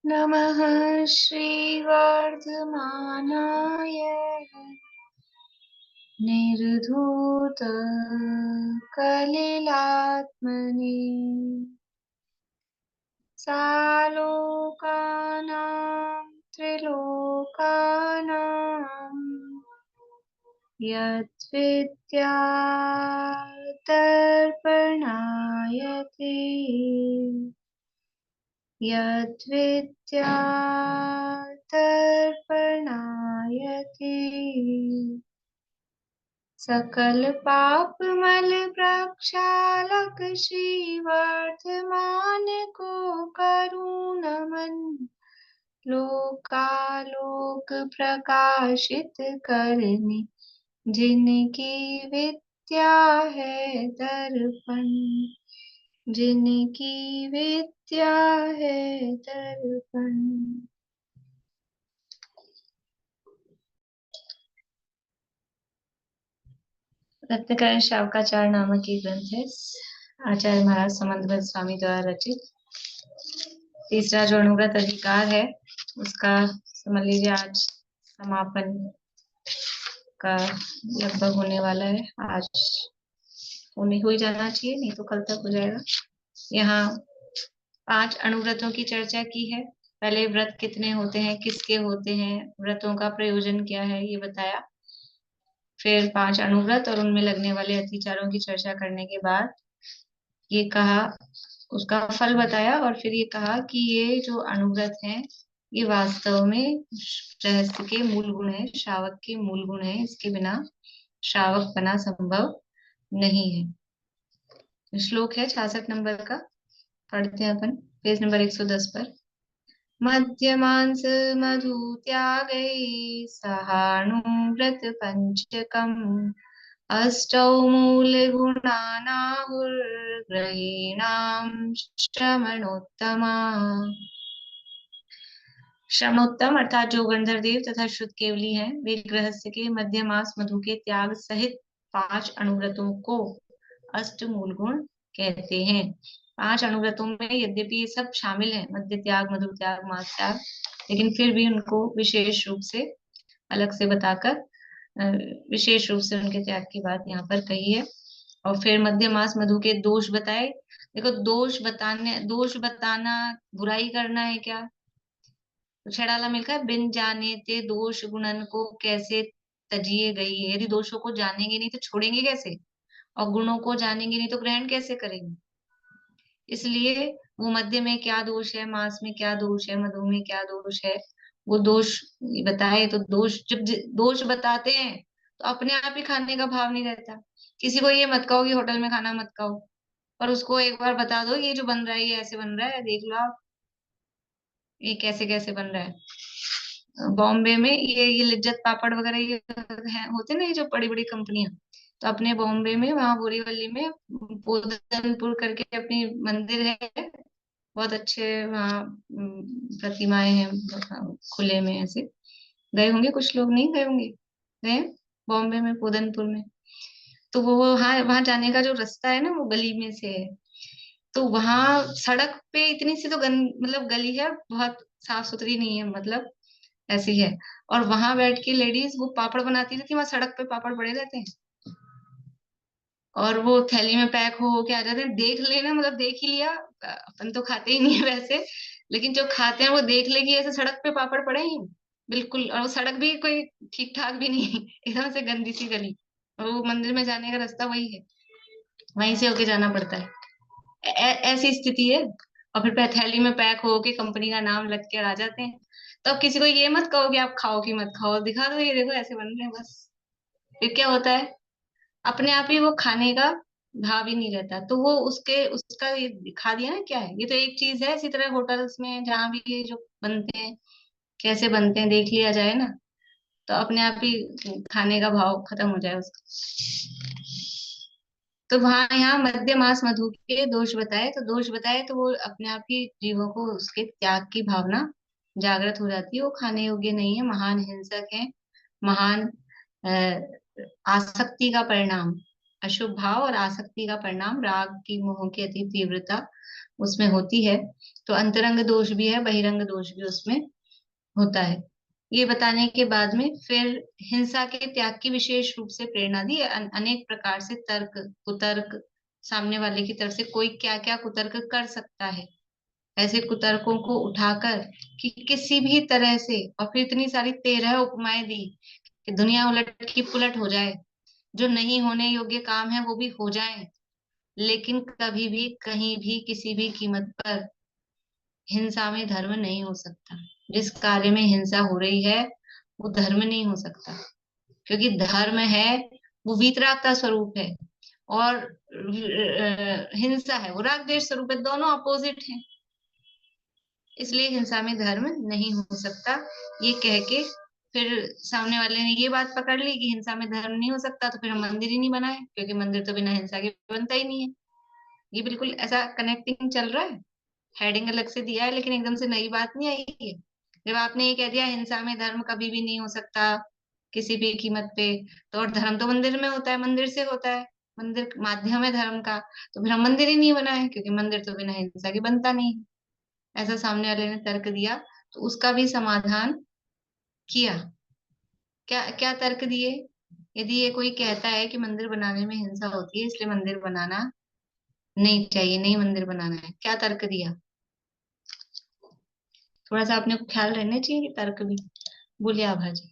नमः श्रीवर्धमानाय निर्धूतकलिलात्मने सालोकानां त्रिलोकानां यद्विद्यादर्पणायते यद्विद्यादर्पणायते सकल पाप मल प्रक्षालक श्री वर्धमान को करुण नमन लोकालोक प्रकाशित करने जिनकी विद्या है दर्पण जिनकी विद्या है दर्पण। रत्नकरण शावकाचार्य नामक ये ग्रंथ है आचार्य महाराज समंतभद्र स्वामी द्वारा रचित। तीसरा जो अनुव्रत अधिकार है उसका समझ लीजिए आज समापन का लगभग होने वाला है। आज होने हो ही जाना चाहिए, नहीं तो कल तक हो जाएगा। यहाँ 5 अनुव्रतों की चर्चा की है। पहले व्रत कितने होते हैं, किसके होते हैं, व्रतों का प्रयोजन क्या है, ये बताया। फिर 5 अनुव्रत और उनमें लगने वाले अतिचारों की चर्चा करने के बाद ये कहा, उसका फल बताया और फिर ये कहा कि ये जो अनुव्रत हैं ये वास्तव में गृहस्थ के मूल गुण है, श्रावक के मूल गुण है। इसके बिना श्रावक बना संभव नहीं है। श्लोक है 66 नंबर का, पढ़ते हैं अपन पेज नंबर 110 पर। मध्यमांस मधु त्यागै सहानुव्रत पंचकम अष्टौ मूलगुणानाहुर्ग्रहीणां श्रमणोत्तमा। श्रमणोत्तम अर्थात जो गंधर्व देव तथा शुद्ध केवली हैं, वे गृहस्थ के मध्य मास मधु के त्याग सहित 5 अनुव्रतों को अष्ट मूल गुण कहते हैं। 5 अनुव्रतों में यद्यपि ये सब शामिल है, मध्य त्याग, मधु त्याग, मास त्याग, लेकिन फिर भी उनको विशेष रूप से अलग से बताकर विशेष रूप से उनके त्याग की बात यहाँ पर कही है। और फिर मध्य मास मधु के दोष बताए। देखो, दोष बताना बुराई करना है क्या? तो छेड़ाला मिलका है, बिन जाने ते दोष गुणन को कैसे तजिए गई है। यदि दोषों को जानेंगे नहीं तो छोड़ेंगे कैसे, और गुणों को जानेंगे नहीं तो ग्रहण कैसे करेंगे। इसलिए वो मध्य में क्या दोष है, मास में क्या दोष है, मधु में क्या दोष है, वो दोष बताए। तो दोष जब दोष बताते हैं तो अपने आप ही खाने का भाव नहीं रहता। किसी को ये मत कहो कि होटल में खाना मत खाओ, पर उसको एक बार बता दो ये जो बन रहा है ये ऐसे बन रहा है, देख लो आप ये कैसे कैसे बन रहा है। बॉम्बे में ये लिज्जत पापड़ वगैरह ये होते ना, ये जो बड़ी बड़ी कंपनियां, तो अपने बॉम्बे में वहां बोरीवली में पोदनपुर करके अपनी मंदिर है, बहुत अच्छे वहाँ प्रतिमाएं हैं खुले में ऐसे। गए होंगे कुछ लोग, नहीं गए होंगे, गए बॉम्बे में पोदनपुर में। तो वो वहाँ वहां जाने का जो रास्ता है ना वो गली में से है। तो वहां सड़क पे इतनी सी तो मतलब गली है, बहुत साफ सुथरी नहीं है, मतलब ऐसी है। और वहां बैठ के लेडीज वो पापड़ बनाती रहती, वहां सड़क पे पापड़ पड़े रहते हैं और वो थैली में पैक हो के आ जाते हैं। देख लेना, मतलब देख ही लिया, अपन तो खाते ही नहीं है वैसे, लेकिन जो खाते हैं वो देख ले कि ऐसे सड़क पे पापड़ पड़े ही हैं, बिल्कुल। और वो सड़क भी कोई ठीक ठाक भी नहीं एकदम से गंदी सी गली। और वो मंदिर में जाने का रास्ता वही है, वहीं से होके जाना पड़ता है। ऐसी स्थिति है। और फिर थैली में पैक हो के कंपनी का नाम लग के आ जाते हैं। तो अब किसी को ये मत कहो कि आप खाओ कि मत खाओ, दिखा दो ये देखो ऐसे बन रहे हैं बस। फिर क्या होता है, अपने आप ही वो खाने का भाव ही नहीं रहता। तो वो उसके उसका ये दिखा दिया ना क्या है। ये तो एक चीज है, इसी तरह होटल्स में जहाँ भी ये जो बनते हैं कैसे बनते हैं देख लिया जाए ना, तो अपने आप ही खाने का भाव खत्म हो जाए उसका। तो वहां यहाँ मध्य मास मधु के दोष बताए, तो दोष बताए तो वो अपने आप ही जीवों को उसके त्याग की भावना जागृत हो जाती है। वो खाने योग्य नहीं है, महान हिंसक है, महान आसक्ति का परिणाम अशुभ भाव और आसक्ति का परिणाम राग की मोह की अति तीव्रता उसमें होती है। तो अंतरंग दोष भी है, बहिरंग दोष भी उसमें होता है। ये बताने के बाद में फिर हिंसा के त्याग की विशेष रूप से प्रेरणा दी। अनेक प्रकार से तर्क कुतर्क, सामने वाले की तरफ से कोई क्या क्या कुतर्क कर सकता है, ऐसे कुतर्कों को उठाकर कि किसी भी तरह से, और फिर इतनी सारी 13 उपमाएं दी कि दुनिया उलट की पुलट हो जाए, जो नहीं होने योग्य काम है वो भी हो जाए, लेकिन कभी भी कहीं भी किसी भी कीमत पर हिंसा में धर्म नहीं हो सकता। जिस कार्य में हिंसा हो रही है वो धर्म नहीं हो सकता, क्योंकि धर्म है वो वीतराग का स्वरूप है, और हिंसा है वो राग द्वेष स्वरूप है, दोनों अपोजिट हैं। इसलिए हिंसा में धर्म नहीं हो सकता। ये कह के फिर सामने वाले ने ये बात पकड़ ली कि हिंसा में धर्म नहीं हो सकता, तो फिर हम मंदिर ही नहीं बनाए, क्योंकि मंदिर तो बिना हिंसा के बनता ही नहीं है। ये बिल्कुल ऐसा कनेक्टिंग चल रहा है, हेडिंग अलग से दिया है लेकिन एकदम से नई बात नहीं आई है। जब आपने ये कह दिया हिंसा में धर्म कभी भी नहीं हो सकता किसी भी कीमत पे, तो और धर्म तो मंदिर में होता है, मंदिर से होता है, मंदिर माध्यम है धर्म का, तो फिर हम मंदिर ही नहीं बनाए, क्योंकि मंदिर तो बिना हिंसा के बनता नहीं है। ऐसा सामने वाले ने तर्क दिया, तो उसका भी समाधान किया। क्या क्या तर्क दिए? यदि ये कोई कहता है कि मंदिर बनाने में हिंसा होती है इसलिए मंदिर बनाना नहीं चाहिए, नहीं मंदिर बनाना है, क्या तर्क दिया? थोड़ा सा अपने को ख्याल रहना चाहिए कि तर्क भी। बोलिए आभा जी।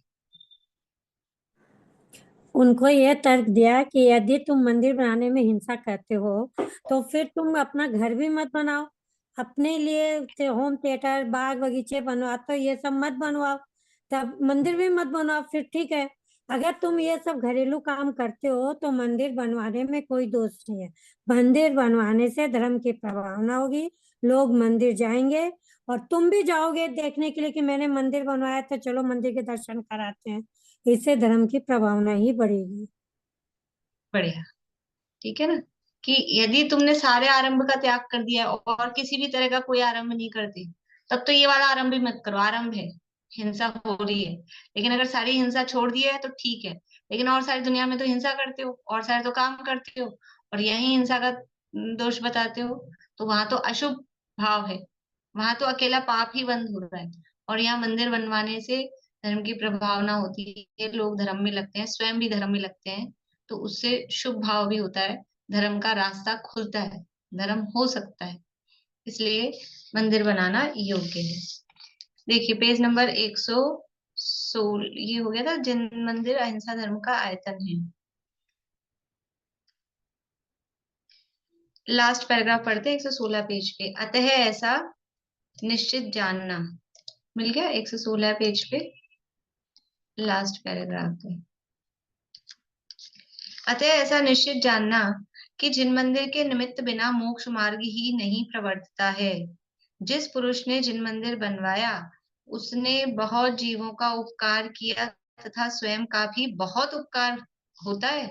उनको यह तर्क दिया कि यदि तुम मंदिर बनाने में हिंसा करते हो तो फिर तुम अपना घर भी मत बनाओ, अपने लिए होम थिएटर बाग बगीचे बनवा, तो ये सब मत बनवाओ, तब मंदिर भी मत बनवाओ, फिर ठीक है। अगर तुम ये सब घरेलू काम करते हो तो मंदिर बनवाने में कोई दोष नहीं है। मंदिर बनवाने से धर्म की प्रभावना होगी, लोग मंदिर जाएंगे, और तुम भी जाओगे देखने के लिए कि मैंने मंदिर बनवाया, तो चलो मंदिर के दर्शन कराते हैं। इससे धर्म की प्रभावना ही बढ़ेगी। बढ़िया। ठीक है ना, कि यदि तुमने सारे आरंभ का त्याग कर दिया है और किसी भी तरह का कोई आरंभ नहीं करते, तब तो ये वाला आरंभ भी मत करो। आरंभ है, हिंसा हो रही है, लेकिन अगर सारी हिंसा छोड़ दी है तो ठीक है। लेकिन और सारी दुनिया में तो हिंसा करते हो, और सारे तो काम करते हो, और यही हिंसा का दोष बताते हो, तो वहां तो अशुभ भाव है, वहां तो अकेला पाप ही बंद हो रहा है। और यहाँ मंदिर बनवाने से धर्म की प्रभावना होती है, लोग धर्म में लगते हैं, स्वयं भी धर्म में लगते हैं, तो उससे शुभ भाव भी होता है, धर्म का रास्ता खुलता है, धर्म हो सकता है, इसलिए मंदिर बनाना योग्य है। देखिए पेज नंबर 116, ये हो गया था जिन मंदिर अहिंसा धर्म का आयतन है। लास्ट पैराग्राफ पढ़ते हैं 116 पेज पे। अतः ऐसा निश्चित जानना, मिल गया 116 पेज पे लास्ट पैराग्राफ है। अतः ऐसा निश्चित जानना कि जिन मंदिर के निमित्त बिना मोक्ष मार्ग ही नहीं प्रवर्तता है, जिस पुरुष ने जिन मंदिर बनवाया उसने बहुत जीवों का उपकार किया तथा स्वयं का भी बहुत उपकार होता है।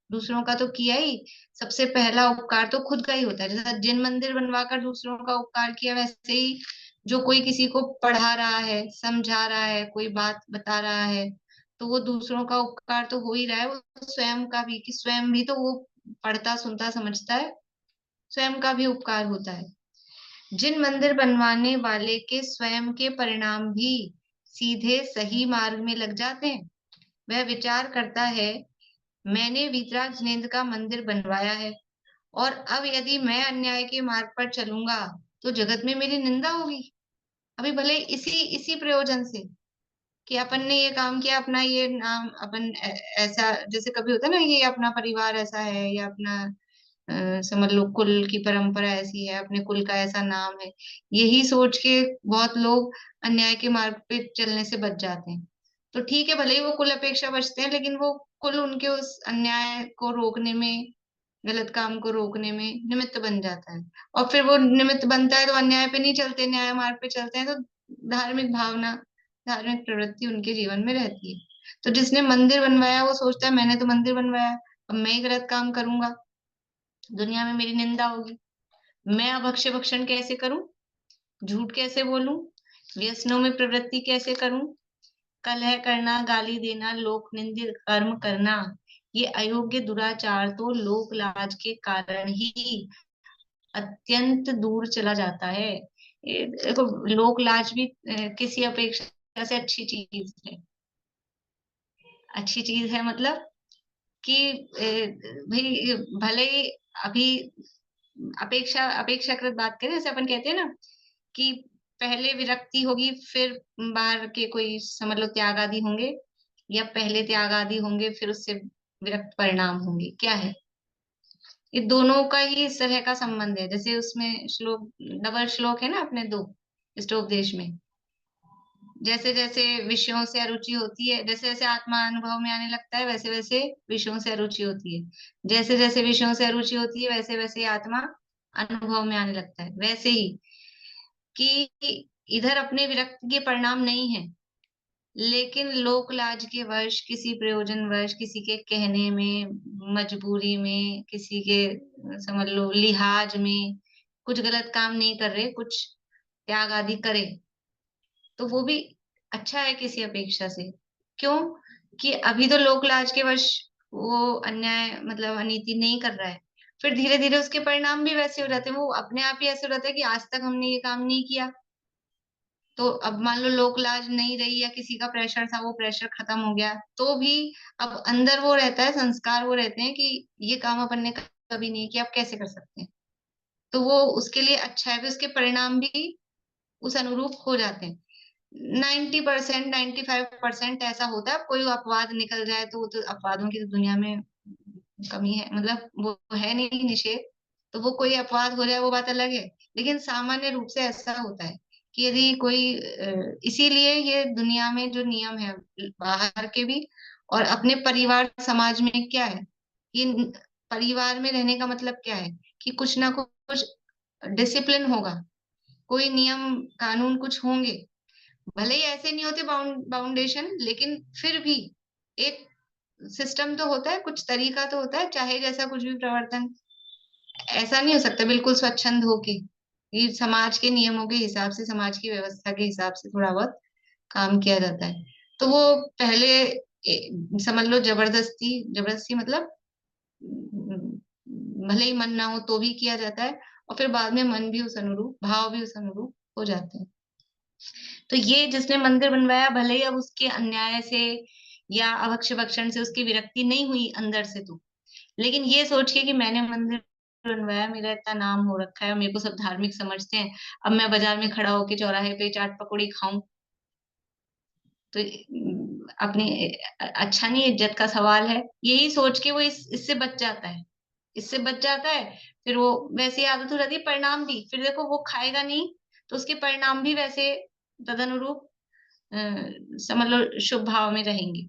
दूसरों का तो किया ही, सबसे पहला उपकार तो खुद का ही होता है। जैसा जिन मंदिर बनवाकर दूसरों का उपकार किया, वैसे ही जो कोई किसी को पढ़ा रहा है, समझा रहा है, कोई बात बता रहा है, तो वो दूसरों का उपकार तो हो ही रहा है, वो स्वयं का भी, कि स्वयं भी तो वो पढ़ता सुनता समझता है, स्वयं का भी उपकार होता है। जिन मंदिर बनवाने वाले के स्वयं के परिणाम भी सीधे सही मार्ग में लग जाते हैं, वह विचार करता है मैंने वीतराग जिनेन्द्र का मंदिर बनवाया है, और अब यदि मैं अन्याय के मार्ग पर चलूंगा तो जगत में मेरी निंदा होगी। अभी भले इसी इसी प्रयोजन से कि अपन ने ये काम किया, अपना ये नाम अपन ऐसा, जैसे कभी होता है ना, ये अपना परिवार ऐसा है, या अपना समझ लो कुल की परंपरा ऐसी है, अपने कुल का ऐसा नाम है, यही सोच के बहुत लोग अन्याय के मार्ग पे चलने से बच जाते हैं। तो ठीक है, भले ही वो कुल अपेक्षा बचते हैं, लेकिन वो कुल उनके उस अन्याय को रोकने में, गलत काम को रोकने में निमित्त बन जाता है। और फिर वो निमित्त बनता है तो अन्याय पे नहीं चलते, न्याय मार्ग पे चलते हैं, तो धार्मिक भावना, धार्मिक प्रवृत्ति उनके जीवन में रहती है। तो जिसने मंदिर बनवाया वो सोचता है मैंने तो मंदिर बनवाया, अब मैं ही गलत काम करूंगा, दुनिया में मेरी निंदा होगी, मैं अब भक्ष्य भक्षण कैसे करूं, झूठ कैसे बोलूं, व्यसनों में प्रवृत्ति कैसे करूं, कलह करना, गाली देना, लोक निंदित कर्म करना, ये अयोग्य दुराचार तो लोक लाज के कारण ही अत्यंत दूर चला जाता है। देखो, लोक लाज भी किसी अपेक्षा से अच्छी चीज है। अच्छी चीज है मतलब कि भाई भले ही अभी अपेक्षाकृत बात करें, जैसे अपन कहते हैं ना कि पहले विरक्ति होगी, फिर बाहर के कोई समझ लो त्याग आदि होंगे, या पहले त्याग आदि होंगे फिर उससे विरक्त परिणाम होंगे, क्या है, ये दोनों का ही इस तरह का संबंध है। जैसे उसमें श्लोक, डबल श्लोक है ना अपने दो स्टोपदेश में। जैसे जैसे विषयों से अरुचि होती है, जैसे जैसे आत्मा अनुभव में आने लगता है, वैसे वैसे विषयों से अरुचि होती है। जैसे जैसे विषयों से अरुचि होती है, वैसे वैसे आत्मा अनुभव में आने लगता है। वैसे ही कि इधर अपने विरक्ति के परिणाम नहीं है, लेकिन लोक लाज के वश, किसी प्रयोजन वश, किसी के कहने में, मजबूरी में, किसी के समझ लो लिहाज में कुछ गलत काम नहीं कर रहे, कुछ त्याग आदि करे, तो वो भी अच्छा है किसी अपेक्षा से। क्यों? कि अभी तो लोक लाज के वश वो अन्याय मतलब अनीति नहीं कर रहा है, फिर धीरे धीरे उसके परिणाम भी वैसे हो जाते हैं, वो अपने आप ही ऐसे हो जाता है कि आज तक हमने ये काम नहीं किया, तो अब मान लो लोक लाज नहीं रही या किसी का प्रेशर था, वो प्रेशर खत्म हो गया, तो भी अब अंदर वो रहता है, संस्कार वो रहते हैं कि ये काम अपन ने कभी नहीं किया, अब कैसे कर सकते हैं। तो वो उसके लिए अच्छा है, फिर उसके परिणाम भी उस अनुरूप हो जाते हैं। 90%, 95% ऐसा होता है। कोई अपवाद निकल जाए तो वो तो, अपवादों की तो दुनिया में कमी है, मतलब वो है नहीं निषेध, तो वो कोई अपवाद हो जाए वो बात अलग है। लेकिन सामान्य रूप से ऐसा होता है कि यदि कोई इसीलिए ये दुनिया में जो नियम है, बाहर के भी और अपने परिवार समाज में क्या है, ये परिवार में रहने का मतलब क्या है कि कुछ ना कुछ डिसिप्लिन होगा, कोई नियम कानून कुछ होंगे, भले ही ऐसे नहीं होते बाउंडेशन, लेकिन फिर भी एक सिस्टम तो होता है, कुछ तरीका तो होता है, चाहे जैसा कुछ भी प्रवर्तन। ऐसा नहीं हो सकता बिल्कुल स्वच्छंद होके, ये समाज के नियमों के हिसाब से, समाज की व्यवस्था के हिसाब से थोड़ा बहुत काम किया जाता है। तो वो पहले समझ लो जबरदस्ती, जबरदस्ती मतलब भले ही मन ना हो तो भी किया जाता है, और फिर बाद में मन भी उस अनुरूप, भाव भी उस अनुरूप हो जाते हैं। तो ये जिसने मंदिर बनवाया, भले ही अब उसके अन्याय से या अभक्ष्य भक्षण से उसकी विरक्ति नहीं हुई अंदर से, तो लेकिन ये सोच के कि मैंने मंदिर बनवाया, मेरा इतना नाम हो रखा है, मेरे को सब धार्मिक समझते हैं, अब मैं बाजार में खड़ा होके चौराहे पे चाट पकौड़ी खाऊं तो अपनी अच्छा नहीं, इज्जत का सवाल है, यही सोच के वो इससे बच जाता है, इससे बच जाता है। फिर वो वैसी आदत हो जाती है, परिणाम भी फिर देखो वो खाएगा नहीं, तो उसके परिणाम भी वैसे तदनुरूप अ, समझ लो शुभ भाव में रहेंगे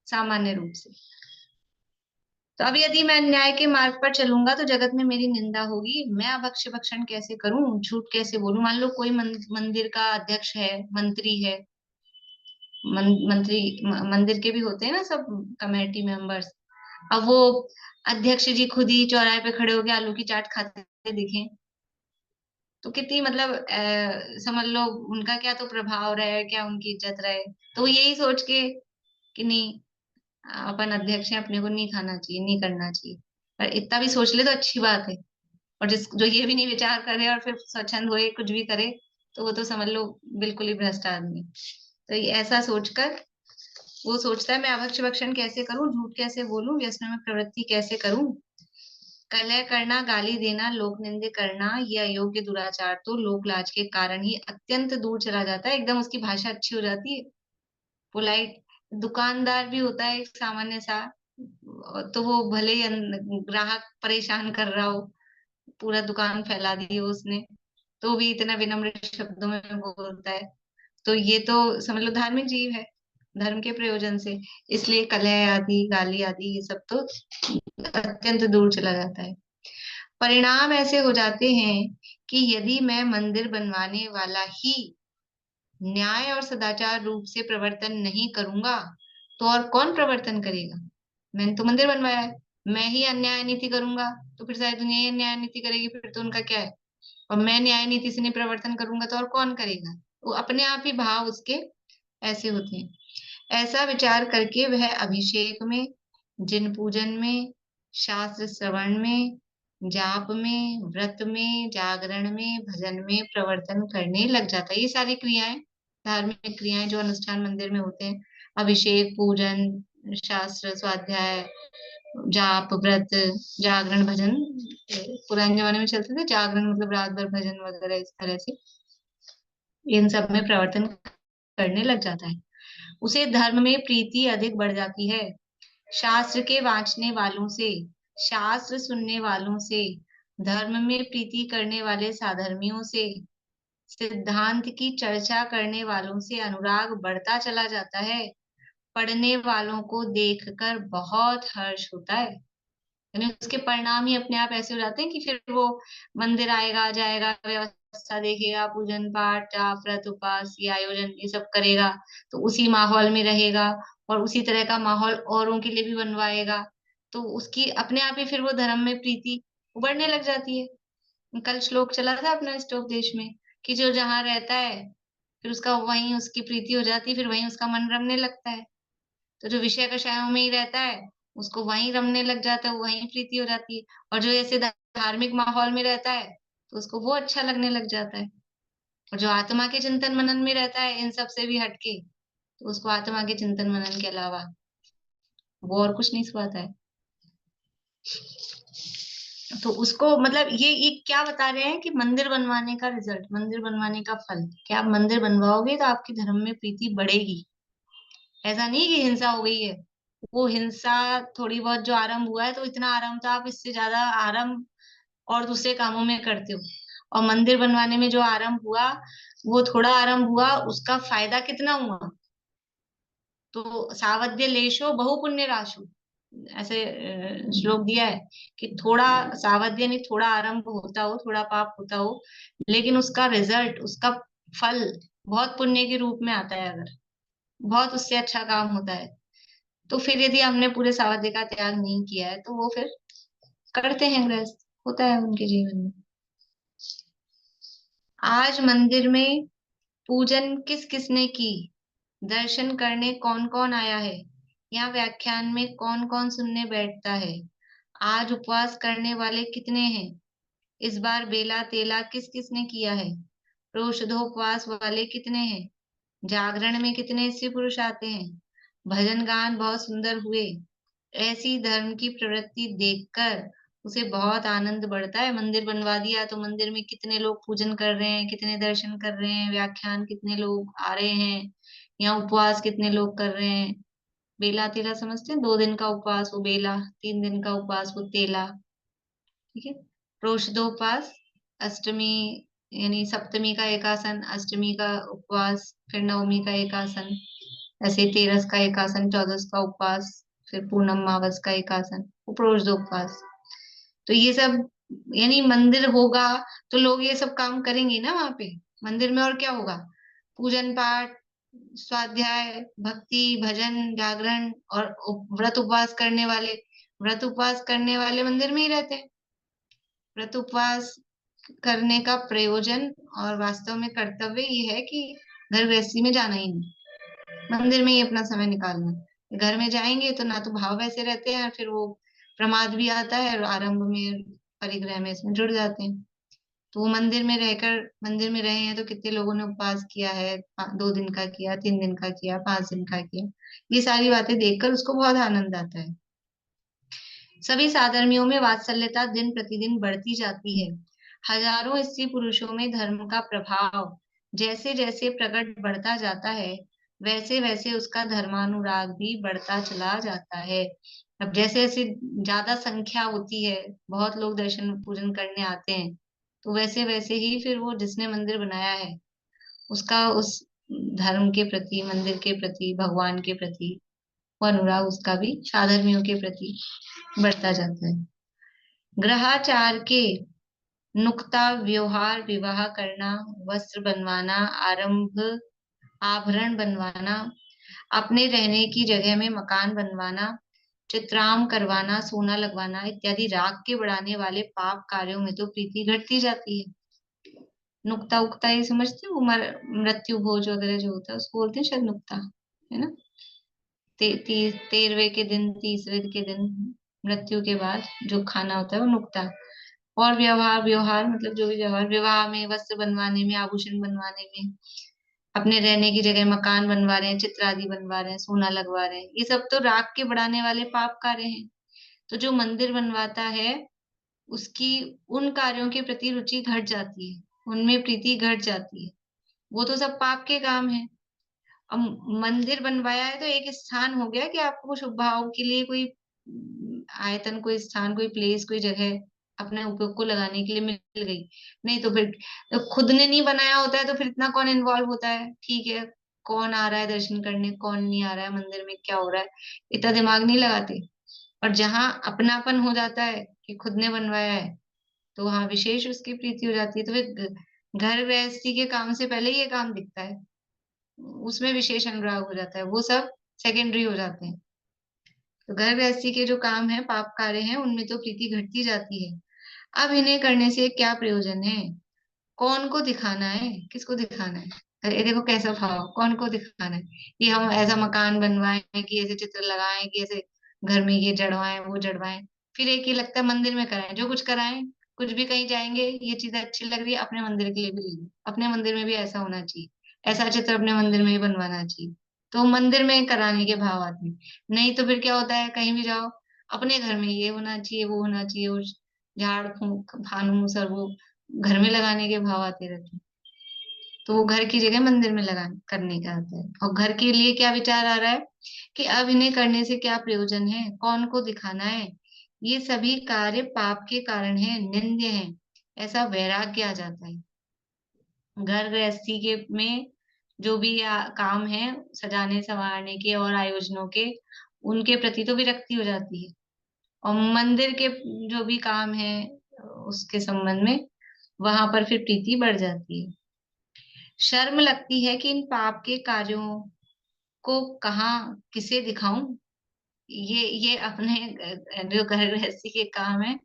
सामान्य रूप से। तो अब यदि मैं न्याय के मार्ग पर चलूंगा तो जगत में मेरी निंदा होगी, मैं अभक्ष्य भक्षण कैसे करूं, झूठ कैसे बोलूं। मान लो कोई मंदिर का अध्यक्ष है, मंत्री है, मंत्री मंदिर के भी होते हैं ना सब, कमेटी मेंबर्स, अब वो अध्यक्ष जी खुद ही चौराहे पे खड़े होके आलू की चाट खाते दिखे, तो कितनी मतलब समझ लो उनका क्या तो प्रभाव रहे, क्या उनकी इज्जत रहे। तो वो यही सोच के कि नहीं, अपन अध्यक्ष हैं, अपने को नहीं खाना चाहिए, नहीं करना चाहिए, पर इतना भी सोच ले तो अच्छी बात है। और जिस जो ये भी नहीं विचार करे और फिर स्वच्छंद होए कुछ भी करे, तो वो तो समझ लो बिल्कुल ही भ्रष्ट आदमी। तो ये ऐसा सोचकर वो सोचता है मैं अभक्ष्य भक्षण कैसे करूं, झूठ कैसे बोलूं, व्यसन में प्रवृत्ति कैसे करूं, कलह करना, गाली देना, लोक निंदे करना, ये अयोग्य दुराचार तो लोक लाज के कारण ही अत्यंत दूर चला जाता है। एकदम उसकी भाषा अच्छी हो जाती है, पोलाइट। दुकानदार भी होता है एक सामान्य सा, तो वो भले ही ग्राहक परेशान कर रहा हो, पूरा दुकान फैला दी हो उसने, तो भी इतना विनम्र शब्दों में बोलता है। तो ये तो समझ लो धार्मिक जीव है, धर्म के प्रयोजन से, इसलिए कलह आदि, गाली आदि, ये सब तो अत्यंत दूर चला जाता है। परिणाम ऐसे हो जाते हैं कि यदि मैं मंदिर बनवाने वाला ही न्याय और सदाचार रूप से प्रवर्तन नहीं करूंगा, तो और कौन प्रवर्तन करेगा। मैंने तो मंदिर बनवाया है, मैं ही अन्याय नीति करूंगा तो फिर सारी दुनिया ही अन्याय नीति करेगी, फिर तो उनका क्या है। और मैं न्याय नीति से नहीं प्रवर्तन करूंगा तो और कौन करेगा। वो अपने आप ही भाव उसके ऐसे होते हैं। ऐसा विचार करके वह अभिषेक में जिन पूजन में, शास्त्र श्रवण में, जाप में, व्रत में, जागरण में, भजन में प्रवर्तन करने लग जाता है। ये सारी क्रियाएं, धार्मिक क्रियाएं जो अनुष्ठान मंदिर में होते हैं, अभिषेक, पूजन, शास्त्र स्वाध्याय, जाप, व्रत, जागरण, भजन। पुराने जमाने में चलते थे जागरण, मतलब रात भर भजन वगैरह, इस तरह से इन सब में प्रवर्तन करने लग जाता है। उसे धर्म में प्रीति अधिक बढ़ जाती है। शास्त्र के वांचने वालों से, शास्त्र सुनने वालों से, धर्म में प्रीति करने वाले साधर्मियों से, सिद्धांत की चर्चा करने वालों से अनुराग बढ़ता चला जाता है। पढ़ने वालों को देखकर बहुत हर्ष होता है। यानी उसके परिणाम ही अपने आप ऐसे हो जाते हैं कि फिर वो मंदिर आएगा, जाएगा, व्यवस्था देखेगा, पूजन पाठ, जाप, व्रत, उपवास, ये आयोजन, ये सब करेगा, तो उसी माहौल में रहेगा और उसी तरह का माहौल औरों के लिए भी बनवाएगा। तो उसकी अपने आप ही फिर वो धर्म में प्रीति उबरने लग जाती है। कल श्लोक चला था अपना स्टोक देश में कि जो जहाँ रहता है, फिर उसका वहीं उसकी प्रीति हो जाती है, फिर वहीं उसका मन रमने लगता है। तो जो विषय कषायों में ही रहता है, उसको वहीं रमने लग जाता है, वहीं प्रीति हो जाती है। और जो ऐसे धार्मिक माहौल में रहता है, तो उसको वो अच्छा लगने लग जाता है। और जो आत्मा के चिंतन मनन में रहता है, इन सब से भी हटके, तो उसको आत्मा के चिंतन मनन के अलावा वो और कुछ नहीं सुहाता है। तो उसको मतलब ये क्या बता रहे हैं कि मंदिर बनवाने का रिजल्ट, मंदिर बनवाने का फल, कि आप मंदिर बनवाओगे तो आपकी धर्म में प्रीति बढ़ेगी। ऐसा नहीं कि हिंसा हो गई है। वो हिंसा थोड़ी बहुत जो आरंभ हुआ है, तो इतना आरंभ था, आप इससे ज्यादा आरंभ और दूसरे कामों में करते हो। और मंदिर बनवाने में जो आरंभ हुआ, वो थोड़ा आरंभ हुआ, उसका फायदा कितना हुआ। तो सावध्य लेशो बहुपुण्य राशु, ऐसे श्लोक दिया है कि थोड़ा सावध्य नहीं, थोड़ा आरंभ होता हो, थोड़ा पाप होता हो, लेकिन उसका रिजल्ट, उसका फल बहुत पुण्य के रूप में आता है। अगर बहुत उससे अच्छा काम होता है, तो फिर यदि हमने पूरे सावध्य का त्याग नहीं किया है, तो वो फिर करते हैं गृहस्थ, होता है उनके जीवन में। आज मंदिर में पूजन किस किसने की, दर्शन करने कौन कौन आया है, यहाँ व्याख्यान में कौन कौन सुनने बैठता है, आज उपवास करने वाले कितने हैं, इस बार बेला तेला किस किसने किया है, रोषधोपवास वाले कितने हैं, जागरण में कितने स्त्री पुरुष आते हैं, भजन गान बहुत सुंदर हुए। ऐसी धर्म की प्रवृत्ति देखकर उसे बहुत आनंद बढ़ता है। मंदिर बनवा दिया तो मंदिर में कितने लोग पूजन कर रहे हैं, कितने दर्शन कर रहे हैं, व्याख्यान कितने लोग आ रहे हैं, यहाँ उपवास कितने लोग कर रहे हैं। बेला तेला समझते हैं, 2 दिन का उपवास वो बेला, 3 दिन का उपवास वो तेला। ठीक है। रोशदोपवास, अष्टमी यानी सप्तमी का एकासन, अष्टमी का उपवास, फिर नवमी का एकासन, ऐसे 13 का एकासन, 14 का उपवास, फिर पूनम मावस का एकासन, उपरोषदोपवास। तो ये सब, यानी मंदिर होगा तो लोग ये सब काम करेंगे ना वहां पे। मंदिर में और क्या होगा, पूजन पाठ, स्वाध्याय, भक्ति, भजन, जागरण और व्रत उपवास करने वाले, व्रत उपवास करने वाले मंदिर में ही रहते हैं। व्रत उपवास करने का प्रयोजन और वास्तव में कर्तव्य ये है कि घर गृहस्थी में जाना ही नहीं, मंदिर में ही अपना समय निकालना है। घर में जाएंगे तो ना तो भाव वैसे रहते हैं, फिर वो प्रमाद भी आता है, और आरंभ में परिग्रह में इसमें जुड़ जाते हैं। तो वो मंदिर में रहकर, मंदिर में रहे हैं तो कितने लोगों ने उपवास किया है, 2 दिन का किया, 3 दिन का किया, 5 दिन का किया, ये सारी बातें देखकर उसको बहुत आनंद आता है। सभी साधर्मियों में वात्सल्यता दिन प्रतिदिन बढ़ती जाती है। हजारों स्त्री पुरुषों में धर्म का प्रभाव जैसे जैसे प्रकट बढ़ता जाता है, वैसे वैसे उसका धर्मानुराग भी बढ़ता चला जाता है। अब जैसे जैसे ज्यादा संख्या होती है, बहुत लोग दर्शन पूजन करने आते हैं, तो वैसे वैसे ही फिर वो जिसने मंदिर बनाया है, उसका उस धर्म के प्रति, मंदिर के प्रति, भगवान के प्रति वो अनुराग उसका भी साधर्मियों के प्रति बढ़ता जाता है। ग्रहाचार के नुक्ता व्यवहार, विवाह करना, वस्त्र बनवाना, आरंभ आभरण बनवाना, अपने रहने की जगह में मकान बनवाना, चित्राम करवाना, सोना लगवाना इत्यादि राग के बढ़ाने वाले पाप कार्यों में तो प्रीति घटती जाती है। नुक्ता उक्ता ये समझते हो, मृत्यु भोज वगैरह जो होता है उसको बोलते हैं शायद नुक्ता, है ना। 13वें के दिन, तीसरे के दिन मृत्यु के बाद जो खाना होता है वो नुकता। और व्यवहार, व्यवहार मतलब जो भी व्यवहार, विवाह में, वस्त्र बनवाने में, आभूषण बनवाने में, अपने रहने की जगह मकान बनवा रहे हैं, चित्र आदि बनवा रहे हैं, सोना लगवा रहे हैं, ये सब तो राग के बढ़ाने वाले पाप कार्य हैं। तो जो मंदिर बनवाता है उसकी उन कार्यों के प्रति रुचि घट जाती है, उनमें प्रीति घट जाती है। वो तो सब पाप के काम है। अब मंदिर बनवाया है तो एक स्थान हो गया कि आपको शुभ भाव के लिए कोई आयतन, कोई स्थान, कोई प्लेस, कोई जगह अपने उपयोग को लगाने के लिए मिल गई। नहीं तो फिर तो खुद ने नहीं बनाया होता है तो फिर इतना कौन इन्वॉल्व होता है? ठीक है, कौन आ रहा है दर्शन करने, कौन नहीं आ रहा है, मंदिर में क्या हो रहा है, इतना दिमाग नहीं लगाते। और जहाँ अपनापन हो जाता है कि खुद ने बनवाया है, तो वहां विशेष उसकी प्रीति हो जाती है। तो फिर घर गृहस्थी के काम से पहले ये काम दिखता है, उसमें विशेष अनुराग हो जाता है, वो सब सेकेंडरी हो जाते हैं। तो घर गृहस्थी के जो काम है, पाप कार्य हैं, उनमें तो प्रीति घटती जाती है। अब इन्हें करने से क्या प्रयोजन है? कौन को दिखाना है, किसको दिखाना है? अरे देखो कैसा भाव, कौन को दिखाना है? कि हम ऐसा मकान बनवाएं, कि ऐसे चित्र लगाएं, कि ऐसे घर में ये जड़वाएं, वो जड़वाएं। फिर एक ही लगता है मंदिर में कराएं, जो कुछ कराएं, कुछ भी कहीं जाएंगे, ये चीज अच्छी लग रही है, अपने मंदिर के लिए भी ले लो, अपने मंदिर में भी ऐसा होना चाहिए, ऐसा चित्र अपने मंदिर में ही बनवाना चाहिए। तो मंदिर में कराने के भाव आते हैं। नहीं तो फिर क्या होता है, कहीं भी जाओ, अपने घर में ये होना चाहिए, वो होना चाहिए, वो झाड़ फूक फानूस और वो घर में लगाने के भाव आते रहते हैं। तो वो घर की जगह मंदिर में लगा करने का आता है। और घर के लिए क्या विचार आ रहा है कि अब इन्हें करने से क्या प्रयोजन है, कौन को दिखाना है, ये सभी कार्य पाप के कारण है, निंद्य है, ऐसा वैराग्य आ जाता है। घर गृहस्थी के में जो भी काम है, सजाने संवारने के और आयोजनों के, उनके प्रति तो विरक्ति हो जाती है। और मंदिर के जो भी काम है उसके संबंध में, वहां पर फिर प्रीति बढ़ जाती है। शर्म लगती है कि इन पाप के कार्यों को कहाँ किसे दिखाऊं। ये अपने जो घर गृहस्थी के काम है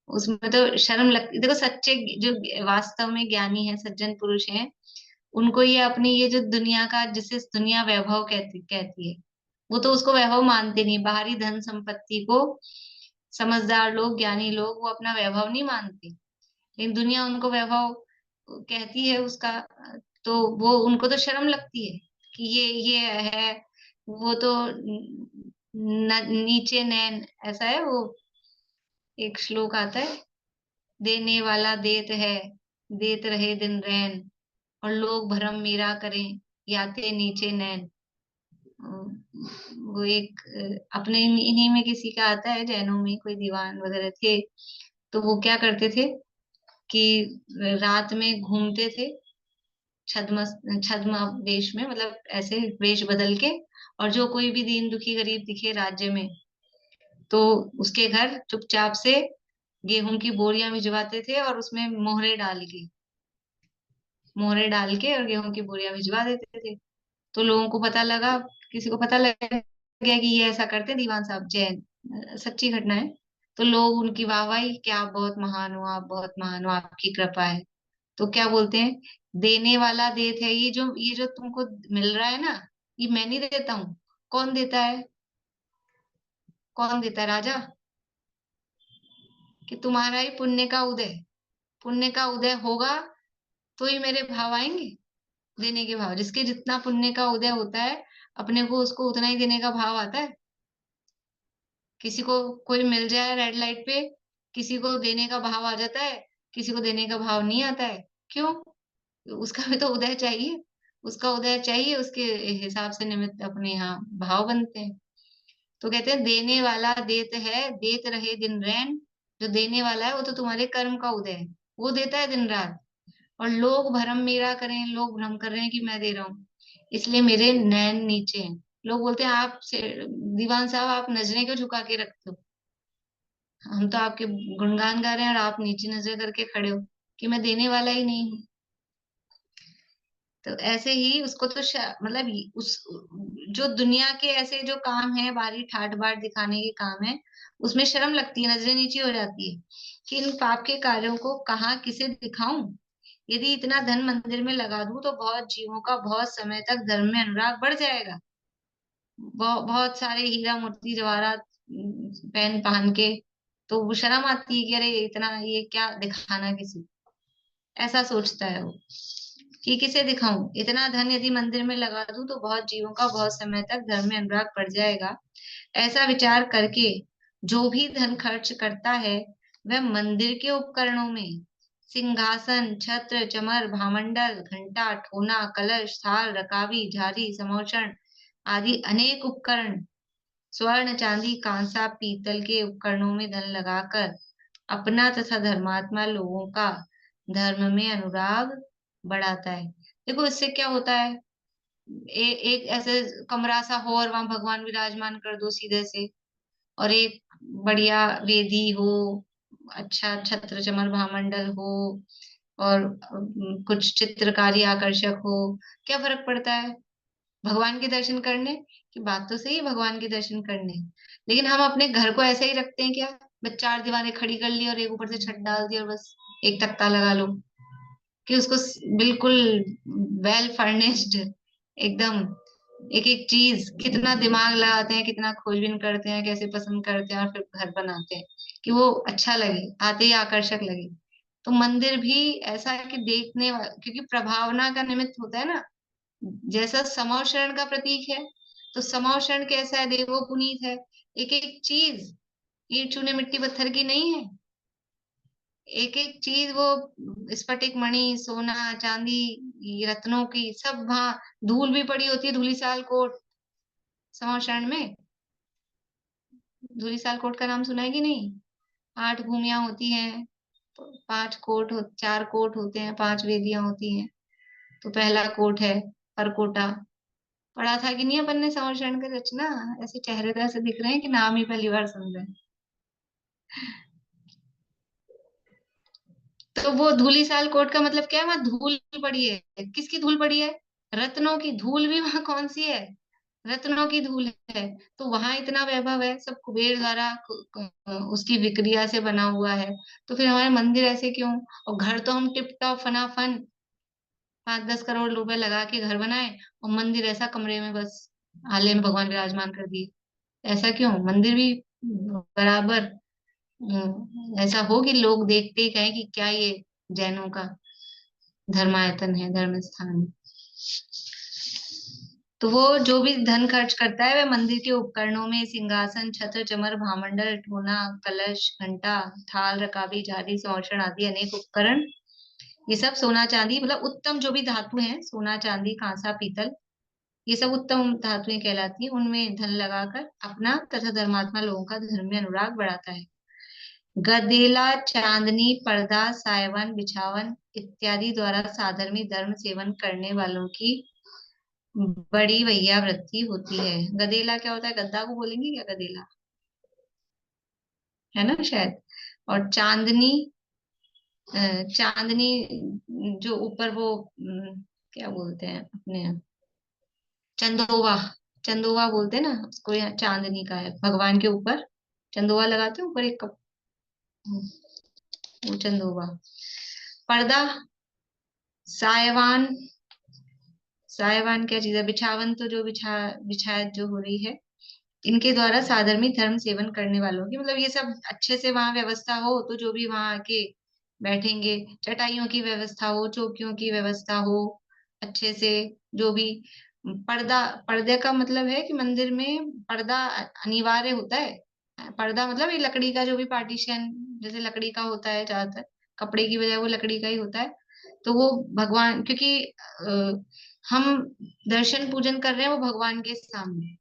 उसमें तो शर्म लगती। देखो सच्चे जो वास्तव में ज्ञानी है, सज्जन पुरुष हैं, उनको ये अपनी ये जो दुनिया का, जिसे दुनिया वैभव कहती कहती है, वो तो उसको वैभव मानते नहीं। बाहरी धन संपत्ति को समझदार लोग, ज्ञानी लोग, वो अपना वैभव नहीं मानते, लेकिन दुनिया उनको वैभव कहती है उसका। तो वो उनको तो शर्म लगती है कि ये है, वो तो नीचे नैन, ऐसा है वो, एक श्लोक आता है, देने वाला देत है, देत रहे दिन रैन, और लोग भरम मेरा करें, याते नीचे नैन। वो एक अपने इन्हीं में किसी का आता है, जैनों में कोई दीवान वगैरह थे, तो वो क्या करते थे कि रात में घूमते थे छद्म छद्म वेश में, मतलब ऐसे वेश बदल के, और जो कोई भी दीन दुखी गरीब दिखे राज्य में, तो उसके घर चुपचाप से गेहूं की बोरियां भिजवाते थे, और उसमें मोहरे डाल के और गेहूं की बोरियां भिजवा देते थे। तो लोगों को पता लगा, किसी को पता लग गया कि ये ऐसा करते हैं दीवान साहब जैन, सच्ची घटना है। तो लोग उनकी वाहवाही कि आप बहुत महान हो, आप बहुत महान हो, आपकी कृपा है। तो क्या बोलते हैं, देने वाला देत है, ये जो तुमको मिल रहा है ना, ये मैं नहीं देता हूँ। कौन देता है? कौन देता है? राजा। कि तुम्हारा ही पुण्य का उदय होगा तो ही मेरे भाव आएंगे, देने के भाव। जिसके जितना पुण्य का उदय होता है, अपने को उसको उतना ही देने का भाव आता है। किसी को कोई मिल जाए रेड लाइट पे, किसी को देने का भाव आ जाता है, किसी को देने का भाव नहीं आता है। क्यों? उसका भी तो उदय चाहिए, उसका उदय चाहिए, उसके हिसाब से निमित्त अपने यहाँ भाव बनते हैं। तो कहते हैं देने वाला देत है, देत रहे दिन रैन। जो देने वाला है वो तो तुम्हारे कर्म का उदय है, वो देता है दिन रात। और लोग भरम मेरा करें, लोग भ्रम कर रहे हैं कि मैं दे रहा हूँ, इसलिए मेरे नैन नीचे हैं। लोग बोलते हैं आप दीवान साहब आप नजरें क्यों झुका के रखते हो, हम तो आपके गुणगान गा रहे हैं और आप नीचे नजर करके खड़े हो कि मैं देने वाला ही नहीं हूँ। तो ऐसे ही उसको तो मतलब उस जो दुनिया के ऐसे जो काम है, बारी ठाट बाट दिखाने के काम है, उसमें शर्म लगती है, नजरें नीची हो जाती है कि इन पाप के कार्यों को कहाँ किसे दिखाऊं। यदि इतना धन मंदिर में लगा दूं तो बहुत जीवों का बहुत समय तक धर्म में अनुराग बढ़ जाएगा। बहुत सारे हीरा मोती जवाहरात पहन पहन के, तो वो शर्म आती है कि अरे इतना ये क्या दिखाना किसी को। ऐसा सोचता है वो कि किसे दिखाऊं, इतना धन यदि मंदिर में लगा दूं तो बहुत जीवों का बहुत समय तक धर्म में अनुराग बढ़ जाएगा। ऐसा विचार करके जो भी धन खर्च करता है वह मंदिर के उपकरणों में सिंहासन, छत्र, चमर, भामंडल, घंटा, ठोना, कलश, थाल, रकाबी, झारी, समौचन आदि अनेक उपकरण, स्वर्ण, चांदी, कांसा, पीतल के उपकरणों में धन लगाकर अपना तथा धर्मात्मा लोगों का धर्म में अनुराग बढ़ाता है। देखो इससे क्या होता है, एक ऐसे कमरा सा हो और वहां भगवान विराजमान कर दो सीधे से, और एक बढ़िया वेदी हो, अच्छा छत्र चमर भामंडल हो, और कुछ चित्रकारी आकर्षक हो, क्या फर्क पड़ता है भगवान के दर्शन करने की? बात तो सही है, भगवान के दर्शन करने, लेकिन हम अपने घर को ऐसे ही रखते हैं क्या? बस चार दीवारें खड़ी कर ली और एक ऊपर से छत डाल दी और बस एक तख्ता लगा लो कि उसको बिल्कुल वेल फर्निश्ड एकदम, एक एक चीज कितना दिमाग लगाते हैं, कितना खोजबीन करते हैं, कैसे पसंद करते हैं और फिर घर बनाते हैं कि वो अच्छा लगे, आते ही आकर्षक लगे। तो मंदिर भी ऐसा है कि क्योंकि प्रभावना का निमित्त होता है ना, जैसा समव शरण का प्रतीक है, तो समव शरण कैसा है? देखो पुनीत है, एक एक चीज ईंट चूने मिट्टी पत्थर की नहीं है, एक एक चीज वो स्फटिक मणि, सोना, चांदी, ये रत्नों की सब वहां, धूल भी पड़ी होती है, धूलिसाल कोट समव शरण में। धूलिसाल कोट का नाम सुना है कि नहीं? 8 भूमियां होती हैं, 4 कोट होते हैं, 5 वेदियां होती हैं। तो पहला कोट है परकोटा, पढ़ा था कि नहीं अपन ने समर शरण की रचना? ऐसे चेहरे तो ऐसे दिख रहे हैं कि नाम ही पहली बार सुन रहे हैं। तो वो धूलिसाल कोट का मतलब क्या है? वहां धूल पड़ी है, किसकी धूल पड़ी है? रत्नों की धूल भी वहां कौन सी है? रत्नों की धूल है। तो वहां इतना वैभव है, सब कुबेर द्वारा उसकी विक्रिया से बना हुआ है। तो फिर हमारे मंदिर ऐसे क्यों? और घर तो हम टिप टॉप फनाफन 5-10 करोड़ रुपए लगा के घर बनाए, और मंदिर ऐसा कमरे में बस आले में भगवान विराजमान कर दिए। ऐसा क्यों? मंदिर भी बराबर ऐसा हो कि लोग देखते ही कहें कि क्या ये जैनों का धर्मायतन है, धर्म स्थान है। तो वो जो भी धन खर्च करता है वह मंदिर के उपकरणों में सिंहासन, छत्र, चमर, भामंडल, ठोना, कलश, घंटा, थाल, रकाबी, झारी, संवरण आदि अनेक उपकरण, ये सब सोना चांदी मतलब उत्तम जो भी धातु हैं, सोना चांदी कांसा पीतल, ये सब उत्तम धातुएं कहलाती हैं, उनमें धन लगाकर अपना तथा धर्मात्मा लोगों का धर्म में अनुराग बढ़ाता है। गदेला, चांदनी, पर्दा, सायवन, बिछावन इत्यादि द्वारा साधर्मी धर्म सेवन करने वालों की बड़ी वैयावृत्ति होती है। गदेला क्या होता है? गद्दा को बोलेंगे क्या गदेला? है ना शायद। और चांदनी, चांदनी जो ऊपर वो क्या बोलते हैं अपने यहाँ? चंदोवा, चंदोवा बोलते हैं ना उसको, यहाँ चांदनी का है भगवान के ऊपर चंदोवा लगाते हैं ऊपर एक कप, वो चंदोवा। पर्दा, सायवान, सायवान क्या चीज है? बिछावन तो जो बिछायत जो हो रही है, इनके द्वारा साधर्मी धर्म सेवन करने वालों की, मतलब ये सब अच्छे से वहां व्यवस्था हो, तो जो भी वहां आके बैठेंगे, चटाइयों की व्यवस्था हो, चौकियों की व्यवस्था हो अच्छे से, जो भी पर्दा, पर्दे का मतलब है कि मंदिर में पर्दा अनिवार्य होता है। पर्दा मतलब ये लकड़ी का जो भी पार्टीशन, जैसे लकड़ी का होता है ज्यादातर, कपड़े की बजाय वो लकड़ी का ही होता है। तो वो भगवान, क्योंकि हम दर्शन पूजन कर रहे हैं वो भगवान के सामने,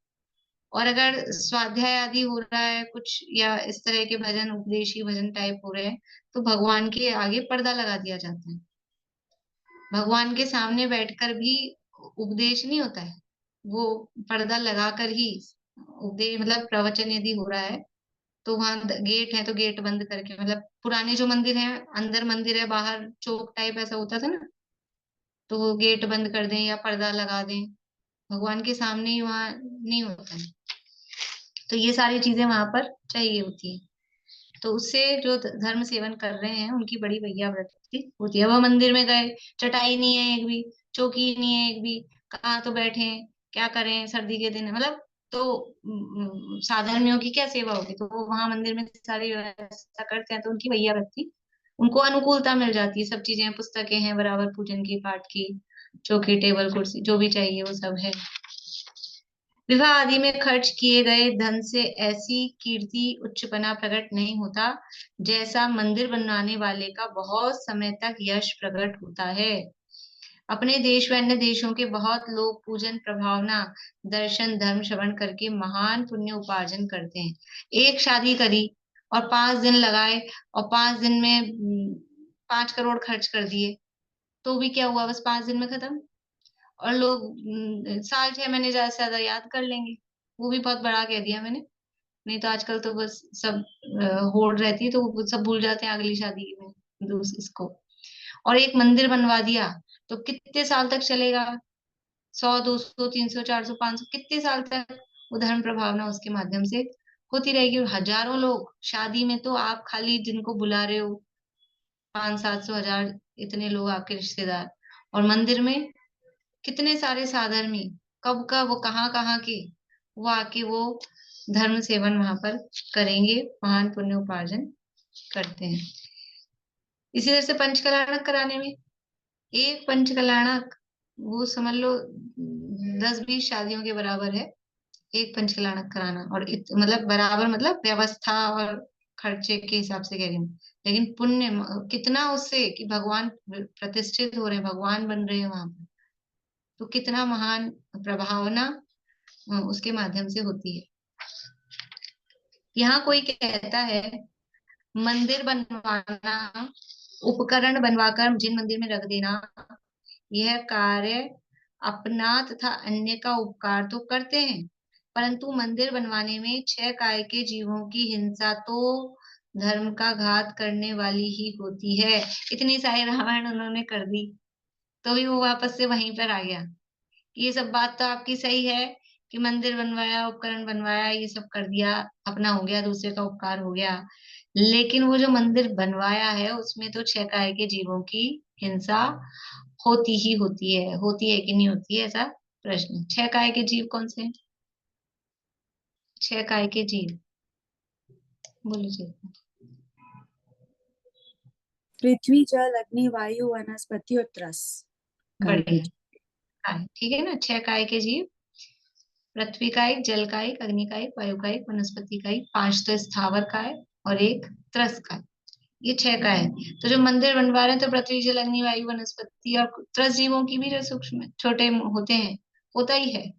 और अगर स्वाध्याय आदि हो रहा है कुछ, या इस तरह के भजन उपदेशी भजन टाइप हो रहे हैं, तो भगवान के आगे पर्दा लगा दिया जाता है। भगवान के सामने बैठकर भी उपदेश नहीं होता है, वो पर्दा लगाकर ही उपदेश, मतलब प्रवचन यदि हो रहा है तो वहां गेट है तो गेट बंद करके, मतलब पुराने जो मंदिर है, अंदर मंदिर है बाहर चौक टाइप ऐसा होता था ना, तो वो गेट बंद कर दें या पर्दा लगा दें, भगवान के सामने ही वहां नहीं होता है। तो ये सारी चीजें वहां पर चाहिए होती है। तो उससे जो धर्म सेवन कर रहे हैं उनकी बड़ी वैयावृत्ति होती है। वह मंदिर में गए, चटाई नहीं है एक भी, चौकी नहीं है एक भी, कहाँ तो बैठे, क्या करें, सर्दी के दिन है मतलब, तो साधर्मियों की क्या सेवा होगी, तो वो वहां मंदिर में सारी व्यवस्था करते हैं, तो उनकी भैया व्यक्ति उनको अनुकूलता मिल जाती है, सब चीजें, पुस्तकें हैं बराबर, पूजन की, पाठ की, चौकी, टेबल, कुर्सी, जो भी चाहिए वो सब है। विवाह आदि में खर्च किए गए धन से ऐसी कीर्ति उच्चपना प्रकट नहीं होता जैसा मंदिर बनाने वाले का बहुत समय तक यश प्रकट होता है। अपने देश व अन्य देशों के बहुत लोग पूजन, प्रभावना, दर्शन, धर्म श्रवण करके महान पुण्य उपार्जन करते हैं। एक शादी करी और 5 दिन लगाए, और 5 दिन में 5 करोड़ खर्च कर दिए, तो भी क्या हुआ, बस 5 दिन में खत्म। और लोग साल 6 महीने ज्यादा से ज्यादा याद कर लेंगे। वो भी बहुत बड़ा कह दिया मैंने, नहीं तो आजकल तो बस सब होड़ रहती है, तो वो सब भूल जाते हैं अगली शादी में इसको। और एक मंदिर बनवा दिया तो कितने साल तक चलेगा, 100, 200, 300, 400, 500, कितने साल तक वो धर्म प्रभावना उसके माध्यम से होती रहेगी। और हजारों लोग शादी में, तो आप खाली जिनको बुला रहे हो 500, 700, 1000, इतने लोग आपके रिश्तेदार, और मंदिर में कितने सारे साधर्मी, कब का वो कहाँ कहाँ के, वो आके वो धर्म सेवन वहां पर करेंगे, महान पुण्य उपार्जन करते हैं। इसी तरह से पंचकल्याणक कराने में, एक पंचकल्याणक वो समझ लो 10-20 शादियों के बराबर है, एक पंचकल्याणक कराना। और मतलब बराबर, मतलब व्यवस्था और खर्चे के हिसाब से कह रही हूँ, लेकिन पुण्य कितना उससे, कि भगवान प्रतिष्ठित हो रहे हैं, भगवान बन रहे हैं वहां पर, तो कितना महान प्रभावना उसके माध्यम से होती है। यहाँ कोई कहता है मंदिर बनवाना, उपकरण बनवाकर जिन मंदिर में रख देना, यह कार्य अपना तथा अन्य का उपकार तो करते हैं, परंतु मंदिर बनवाने में 6 काय के जीवों की हिंसा तो धर्म का घात करने वाली ही होती है। इतनी सारी रामायण उन्होंने कर दी, तो भी वो वापस से वहीं पर आ गया। ये सब बात तो आपकी सही है कि मंदिर बनवाया, उपकरण बनवाया, ये सब कर दिया, अपना हो गया, दूसरे का उपकार हो गया, लेकिन वो जो मंदिर बनवाया है उसमें तो 6 काय के जीवों की हिंसा होती है कि नहीं होती है, ऐसा प्रश्न। 6 काय के जीव कौन से हैं? 6 काय के जीव बोलिए। पृथ्वी, जल, अग्नि, वायु, वनस्पति और त्रस काय के बढ़िया, काय, ठीक है ना। 6 काय के जीव, पृथ्वी का एक, जल का एक, अग्नि का एक, वायु का एक, वनस्पति का एक, 5 तो स्थावर का है, और एक त्रस का है। ये 6 का है। तो जो मंदिर बनवा रहे हैं, तो पृथ्वी, जल, अग्नि, वायु, वनस्पति और त्रस जीवों की भी जो सूक्ष्म छोटे होते हैं, होता ही है,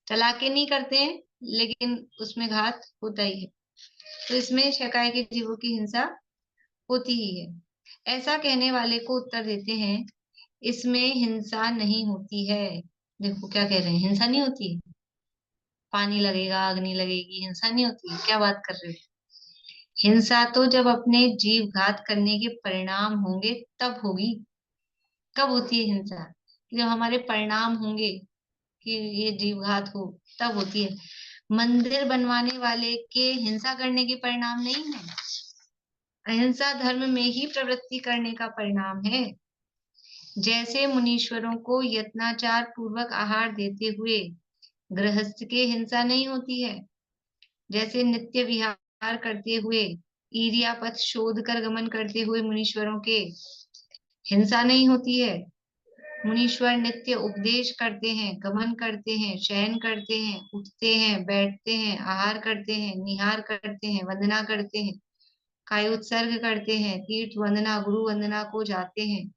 चला के नहीं करते हैं, लेकिन उसमें घात होता ही है। तो इसमें 6 काय के जीवों की हिंसा होती ही है। ऐसा कहने वाले को उत्तर देते हैं, इसमें हिंसा नहीं होती है। देखो क्या कह रहे हैं, हिंसा नहीं होती है, पानी लगेगा, अग्नि लगेगी, हिंसा नहीं होती है, क्या बात कर रहे हो। हिंसा तो जब अपने जीव घात करने के परिणाम होंगे तब होगी। कब होती है हिंसा, जब हमारे परिणाम होंगे कि ये जीव घात हो, तब होती है। मंदिर बनवाने वाले के हिंसा करने के परिणाम नहीं है, अहिंसा धर्म में ही प्रवृत्ति करने का परिणाम है। जैसे मुनीश्वरों को यत्नाचार पूर्वक आहार देते हुए गृहस्थ के हिंसा नहीं होती है, जैसे नित्य विहार करते हुए, ईर्यापथ शोध कर गमन करते हुए मुनीश्वरों के हिंसा नहीं होती है। मुनीश्वर नित्य उपदेश करते हैं, गमन करते हैं, शयन करते हैं, उठते हैं, बैठते हैं, आहार करते हैं, निहार करते हैं, वंदना करते हैं, कायोत्सर्ग करते हैं, तीर्थ वंदना, गुरु वंदना को जाते हैं।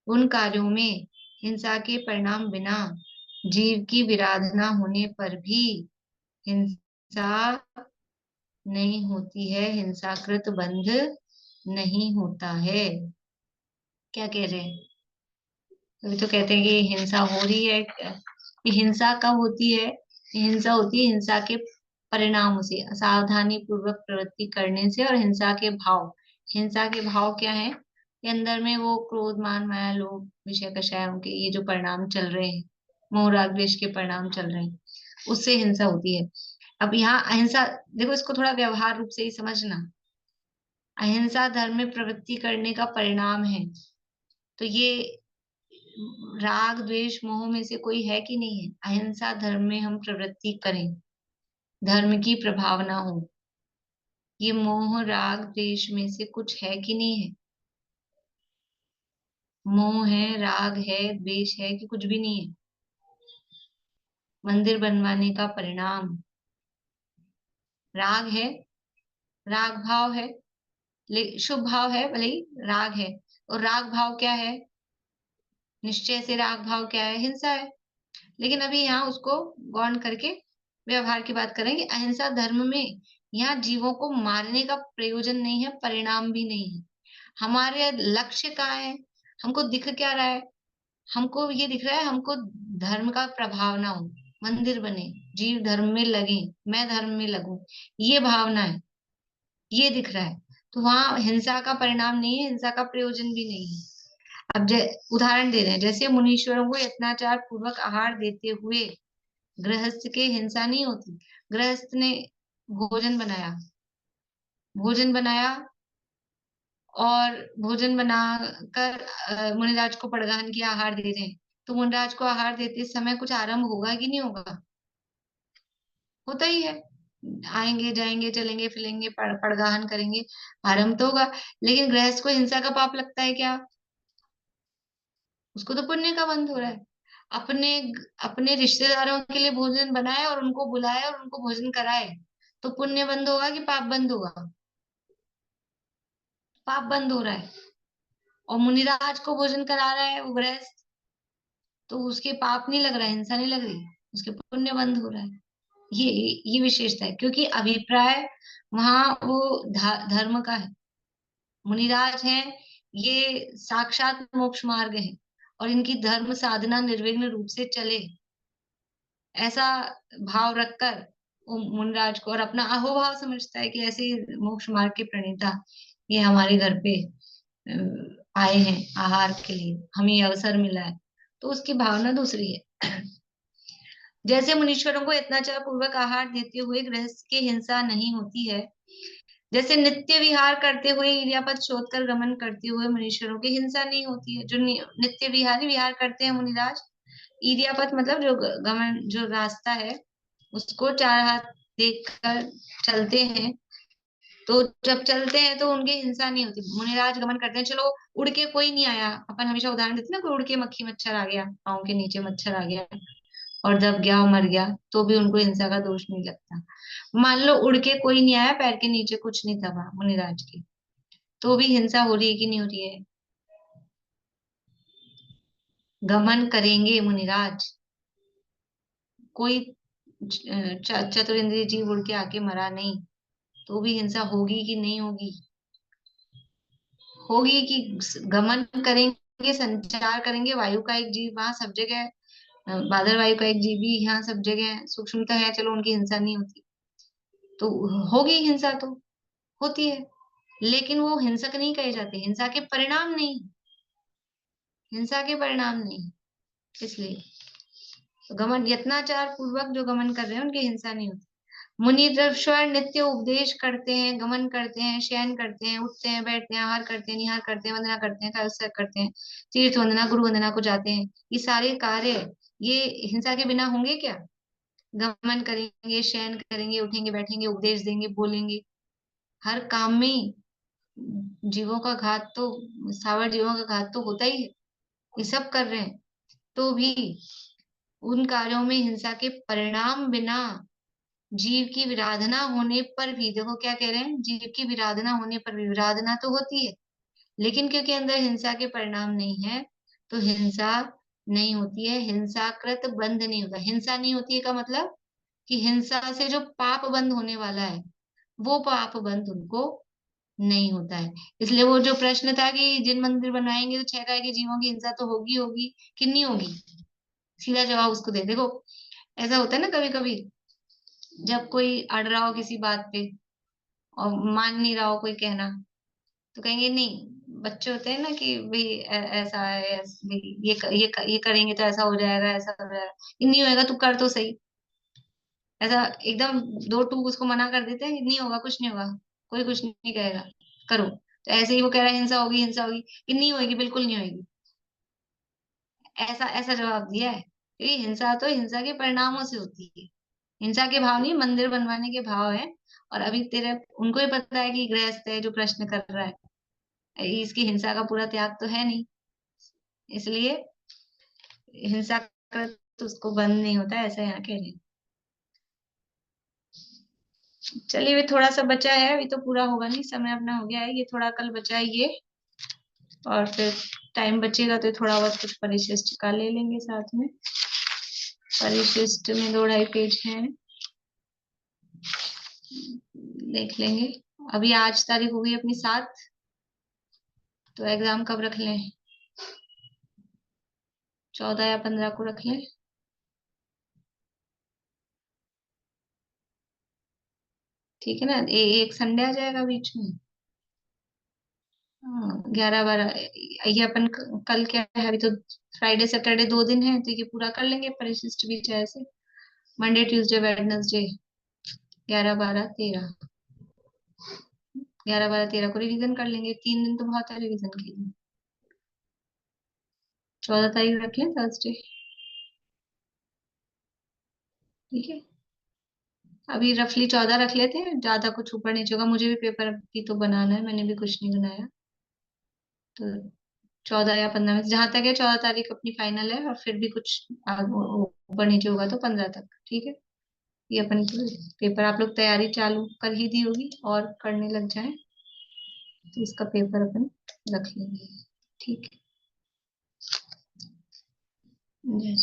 उन कार्यों में हिंसा के परिणाम बिना जीव की विराधना होने पर भी हिंसा नहीं होती है, हिंसाकृत बंध नहीं होता है। क्या कह रहे हैं, अभी तो कहते हैं कि हिंसा हो रही है। कि हिंसा कब होती है, हिंसा होती है हिंसा के परिणामों से, असावधानी पूर्वक प्रवृत्ति करने से, और हिंसा के भाव। हिंसा के भाव क्या है, कि अंदर में वो क्रोध, मान, माया, लोभ, विषय कषायों के ये जो परिणाम चल रहे हैं, मोह, राग, द्वेष के परिणाम चल रहे हैं, उससे हिंसा होती है। अब यहाँ अहिंसा, देखो इसको थोड़ा व्यवहार रूप से ही समझना। अहिंसा धर्म में प्रवृत्ति करने का परिणाम है, तो ये राग द्वेष मोह में से कोई है कि नहीं है? अहिंसा धर्म में हम प्रवृत्ति करें, धर्म की प्रभावना हो, ये मोह राग द्वेष में से कुछ है कि नहीं है? मोह है, राग है, द्वेष है कि कुछ भी नहीं है? मंदिर बनवाने का परिणाम राग है, राग भाव है, शुभ भाव है, भले ही राग है। और राग भाव क्या है? निश्चय से राग भाव क्या है? हिंसा है। लेकिन अभी यहाँ उसको गौण करके व्यवहार की बात करेंगे। अहिंसा धर्म में यहाँ जीवों को मारने का प्रयोजन नहीं है, परिणाम भी नहीं है। हमारे लक्ष्य कहाँ है? हमको दिख क्या रहा है? हमको ये दिख रहा है, हमको धर्म का प्रभाव ना हो, मंदिर बने, जीव धर्म में लगे, मैं धर्म में लगूं, ये भावना है, ये दिख रहा है। तो वहां हिंसा का परिणाम नहीं है, हिंसा का प्रयोजन भी नहीं है। अब उदाहरण दे रहे हैं, जैसे मुनीश्वरों को यत्नाचार पूर्वक आहार देते हुए गृहस्थ के हिंसा नहीं होती। गृहस्थ ने भोजन बनाया, भोजन बनाया और भोजन बनाकर मुनिराज को पड़गान किया, आहार दे रहे हैं। तो मुनिराज को आहार देते समय कुछ आरंभ होगा कि नहीं होगा? होता ही है। आएंगे जाएंगे चलेंगे फिरेंगे पड़गाहन करेंगे, आरंभ तो होगा। लेकिन गृहस्थ को हिंसा का पाप लगता है क्या? उसको तो पुण्य का बंध हो रहा है। अपने अपने रिश्तेदारों के लिए भोजन बनाए और उनको बुलाए और उनको भोजन कराए, तो पुण्य बंद होगा कि पाप बंद होगा? पाप बंद हो रहा है। और मुनिराज को भोजन करा रहा है वो गृहस्थ, तो उसके पाप नहीं लग रहा है, हिंसा नहीं लग रही, उसके पुण्य बंद हो रहा है। ये ये विशेषता है, क्योंकि अभिप्राय वहां वो धर्म का है। मुनिराज हैं, ये साक्षात मोक्ष मार्ग है और इनकी धर्म साधना निर्विघ्न रूप से चले, ऐसा भाव रखकर वो मुनिराज को और अपना अहोभाव समझता है कि ऐसे ही मोक्ष मार्ग के प्रणेता ये हमारे घर पे आए हैं आहार के लिए, हमें ये अवसर मिला है, तो उसकी भावना दूसरी है। जैसे मुनीश्वरों को यत्नाचार पूर्वक आहार देते हुए गृहस्थ की हिंसा नहीं होती है, जैसे नित्य विहार करते हुए इर्यापद शोध कर गमन करते हुए मुनीश्वरों की हिंसा नहीं होती है। जो नित्य विहारी विहार करते हैं मुनिराज, इर्यापद मतलब जो गमन, जो रास्ता है उसको चार हाथ देखकर चलते हैं, तो जब चलते हैं तो उनकी हिंसा नहीं होती। मुनिराज गमन करते हैं, चलो उड़ के कोई नहीं आया, अपन हमेशा उदाहरण देते हैं ना, कोई उड़ के मक्खी मच्छर आ गया, पाँव के नीचे मच्छर आ गया और दब गया और मर गया, तो भी उनको हिंसा का दोष नहीं लगता। मान लो उड़ के कोई नहीं आया, पैर के नीचे कुछ नहीं दबा मुनिराज के, तो भी हिंसा हो रही है कि नहीं हो रही है? गमन करेंगे मुनिराज, कोई चतुर इंद्रिय जीव उड़ के आके मरा नहीं, तो भी हिंसा होगी कि नहीं होगी? होगी। कि गमन करेंगे, संचार करेंगे, वायु का एक जीव वहां सब जगह है, बादल वायु का एक जीव भी यहाँ सब जगह है, सूक्ष्मता है, चलो उनकी हिंसा नहीं होती, तो होगी हिंसा तो, होती है। लेकिन वो हिंसक नहीं कहे जाते, हिंसा के परिणाम नहीं, हिंसा के परिणाम नहीं, इसलिए तो गमन यत्नाचार पूर्वक जो गमन कर रहे हैं उनकी हिंसा नहीं होती। मुनि ऋषवर नित्य उपदेश करते हैं, गमन करते हैं, शयन करते हैं, उठते हैं, बैठते हैं, आहार करते हैं, निहार करते हैं, वंदना करते हैं, तपस्या करते हैं, तीर्थ वंदना गुरु वंदना को जाते हैं, ये सारे कार्य ये हिंसा के बिना होंगे क्या? गमन करेंगे, शयन करेंगे, उठेंगे, बैठेंगे, उपदेश देंगे, बोलेंगे, हर काम में जीवों का घात तो, सावर जीवों का घात तो होता ही है, ये सब कर रहे हैं, तो भी उन कार्यों में हिंसा के परिणाम बिना, जीव की विराधना होने पर भी, देखो क्या कह रहे हैं, जीव की विराधना होने पर भी, विराधना तो होती है लेकिन क्योंकि अंदर हिंसा के परिणाम नहीं है, तो हिंसा नहीं होती है, हिंसाकृत बंध नहीं होता। हिंसा नहीं होती है का मतलब कि हिंसा से जो पाप बंद होने वाला है वो पाप बंद उनको नहीं होता है। इसलिए वो जो प्रश्न था कि जिन मंदिर बनाएंगे तो 6 काय के जीवों की हिंसा तो होगी होगी कि नहीं होगी, सीधा जवाब उसको दे। देखो ऐसा होता है ना कभी कभी, जब कोई अड़ रहा हो किसी बात पे और मान नहीं रहा हो कोई कहना, तो कहेंगे नहीं, बच्चे होते हैं ना कि भाई ऐसा है, भाई ये करेंगे तो ऐसा हो जाएगा, ऐसा हो जाएगा, ये नहीं होएगा, तू कर तो सही, ऐसा एकदम दो टूक उसको मना कर देते हैं, नहीं होगा, कुछ नहीं होगा, कोई कुछ नहीं कहेगा, करो। तो ऐसे ही वो कह रहा है हिंसा होगी, हिंसा होगी, कि नहीं होगी, बिल्कुल नहीं होगी। ऐसा ऐसा जवाब दिया है, क्योंकि हिंसा तो हिंसा के परिणामों से होती है, हिंसा के भाव नहीं, मंदिर बनवाने के भाव है। और अभी तेरे उनको ही पता है कि गृहस्थ है जो प्रश्न कर रहा है, इसकी हिंसा का पूरा त्याग तो है नहीं, इसलिए हिंसा कर तो उसको बंद नहीं होता, ऐसा यहाँ कह रहे हैं। चलिए, अभी थोड़ा सा बचा है, अभी तो पूरा होगा नहीं, समय अपना हो गया है, ये थोड़ा कल बचा है ये, और फिर टाइम बचेगा तो थोड़ा बहुत कुछ परिशिष्ट का ले लेंगे साथ में। परिशिष्ट में 2-2.5 पेज है, देख लेंगे। अभी आज तारीख हो गई अपनी 7, तो एग्जाम कब रख लें? 14 या 15 को रख लें, ठीक है ना? एक संडे आ जाएगा बीच में। 11-12, ये अपन कल क्या है, अभी तो फ्राइडे सैटरडे 2 दिन है, तो ये पूरा कर लेंगे परिशिष्ट भी चाहे से। मंडे ट्यूसडे वेडनेसडे 11-12-13, 11-12-13 को रिवीजन कर लेंगे, 3 दिन तो बहुत है रिवीजन के लिए। 14 तारीख रख लें, थर्सडे, ठीक है? अभी रफली 14 रख लेते हैं, ज्यादा कुछ ऊपर नीचे होगा, मुझे भी पेपर भी तो बनाना है, मैंने भी कुछ नहीं बनाया, तो 14 या 15 में से जहां तक है, 14 तारीख अपनी फाइनल है, और फिर भी कुछ ऊपर नीचे होगा तो 15 तक, ठीक है? ये अपन पेपर आप लोग तैयारी चालू कर ही दी होगी और करने लग जाए, तो इसका पेपर अपन रख लेंगे, ठीक है? जय